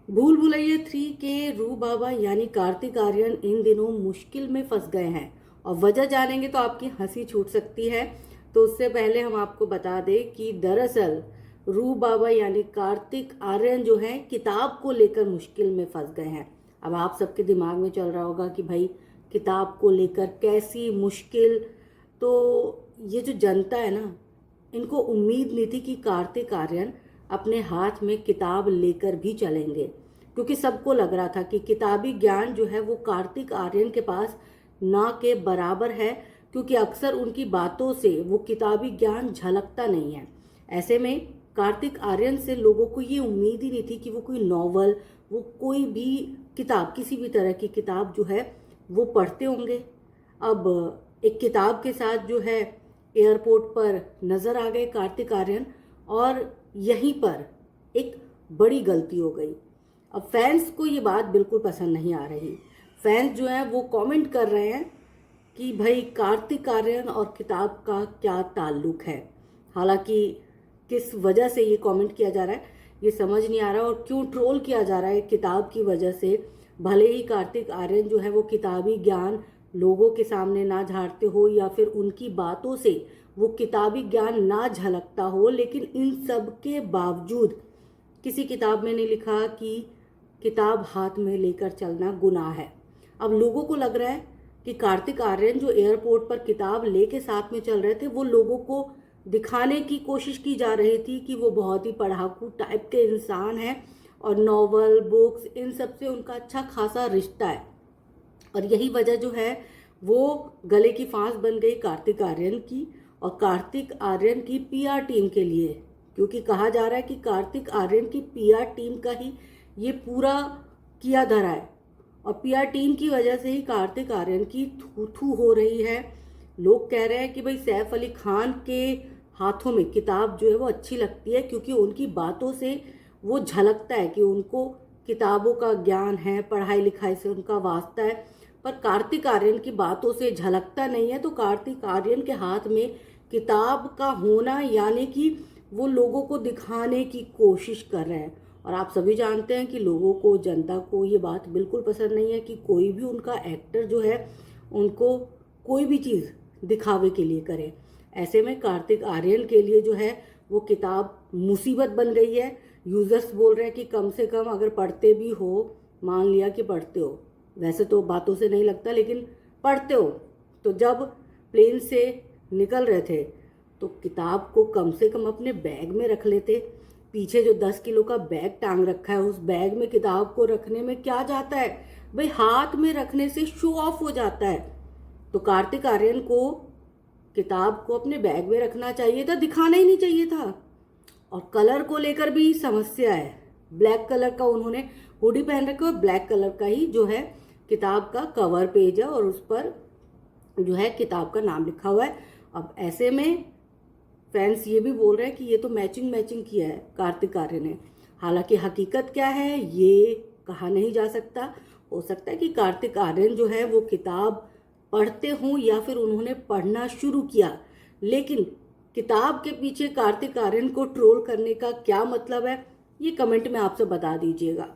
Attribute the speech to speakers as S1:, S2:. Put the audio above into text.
S1: भूल भुलैया 3 के रू बाबा यानी कार्तिक आर्यन इन दिनों मुश्किल में फंस गए हैं और वजह जानेंगे तो आपकी हंसी छूट सकती है। तो उससे पहले हम आपको बता दें कि दरअसल रू बाबा यानी कार्तिक आर्यन जो है किताब को लेकर मुश्किल में फंस गए हैं। अब आप सबके दिमाग में चल रहा होगा कि भाई किताब को लेकर कैसी मुश्किल। तो ये जो जनता है ना, इनको उम्मीद नहीं थी कि कार्तिक आर्यन अपने हाथ में किताब लेकर भी चलेंगे, क्योंकि सबको लग रहा था कि किताबी ज्ञान जो है वो कार्तिक आर्यन के पास ना के बराबर है, क्योंकि अक्सर उनकी बातों से वो किताबी ज्ञान झलकता नहीं है। ऐसे में कार्तिक आर्यन से लोगों को ये उम्मीद ही नहीं थी कि वो कोई नॉवल, वो कोई भी किताब, किसी भी तरह की किताब जो है वो पढ़ते होंगे। अब एक किताब के साथ जो है एयरपोर्ट पर नजर आ गए कार्तिक आर्यन, और यहीं पर एक बड़ी गलती हो गई। अब फैंस को ये बात बिल्कुल पसंद नहीं आ रही। फैंस जो है वो कमेंट कर रहे हैं कि भाई कार्तिक आर्यन और किताब का क्या ताल्लुक है। हालांकि किस वजह से ये कमेंट किया जा रहा है ये समझ नहीं आ रहा, और क्यों ट्रोल किया जा रहा है किताब की वजह से। भले ही कार्तिक आर्यन जो है वो किताबी ज्ञान लोगों के सामने ना झाड़ते हो या फिर उनकी बातों से वो किताबी ज्ञान ना झलकता हो, लेकिन इन सब के बावजूद किसी किताब में नहीं लिखा कि किताब हाथ में लेकर चलना गुनाह है। अब लोगों को लग रहा है कि कार्तिक आर्यन जो एयरपोर्ट पर किताब लेके साथ में चल रहे थे, वो लोगों को दिखाने की कोशिश की जा रही थी कि वो बहुत ही पढ़ाकू टाइप के इंसान हैं और नॉवल, बुक्स, इन सब से उनका अच्छा खासा रिश्ता है। और यही वजह जो है वो गले की फांस बन गई कार्तिक आर्यन की और कार्तिक आर्यन की पीआर टीम के लिए, क्योंकि कहा जा रहा है कि कार्तिक आर्यन की पीआर टीम का ही ये पूरा किया धरा है, और पीआर टीम की वजह से ही कार्तिक आर्यन की थू थू हो रही है। लोग कह रहे हैं कि भाई सैफ अली खान के हाथों में किताब जो है वो अच्छी लगती है, क्योंकि उनकी बातों से वो झलकता है कि उनको किताबों का ज्ञान है, पढ़ाई लिखाई से उनका वास्ता है। पर कार्तिक आर्यन की बातों से झलकता नहीं है। तो कार्तिक आर्यन के हाथ में किताब का होना यानी कि वो लोगों को दिखाने की कोशिश कर रहे हैं, और आप सभी जानते हैं कि लोगों को, जनता को ये बात बिल्कुल पसंद नहीं है कि कोई भी उनका एक्टर जो है उनको कोई भी चीज़ दिखावे के लिए करे। ऐसे में कार्तिक आर्यन के लिए जो है वो किताब मुसीबत बन गई है। यूजर्स बोल रहे हैं कि कम से कम अगर पढ़ते भी हो, मान लिया कि पढ़ते हो, वैसे तो बातों से नहीं लगता, लेकिन पढ़ते हो, तो जब प्लेन से निकल रहे थे तो किताब को कम से कम अपने बैग में रख लेते। पीछे जो 10 किलो का बैग टांग रखा है, उस बैग में किताब को रखने में क्या जाता है भाई, हाथ में रखने से शो ऑफ हो जाता है। तो कार्तिक आर्यन को किताब को अपने बैग में रखना चाहिए था, दिखाना ही नहीं चाहिए था। और कलर को लेकर भी समस्या है। ब्लैक कलर का उन्होंने हुडी पहन रखा है, और ब्लैक कलर का ही जो है किताब का कवर पेज है, और उस पर जो है किताब का नाम लिखा हुआ है। अब ऐसे में फैंस ये भी बोल रहे हैं कि ये तो मैचिंग मैचिंग किया है कार्तिक आर्यन ने। हालांकि हकीकत क्या है ये कहा नहीं जा सकता। हो सकता है कि कार्तिक आर्यन जो है वो किताब पढ़ते हों या फिर उन्होंने पढ़ना शुरू किया, लेकिन किताब के पीछे कार्तिक आर्यन को ट्रोल करने का क्या मतलब है, ये कमेंट में आपसे बता दीजिएगा।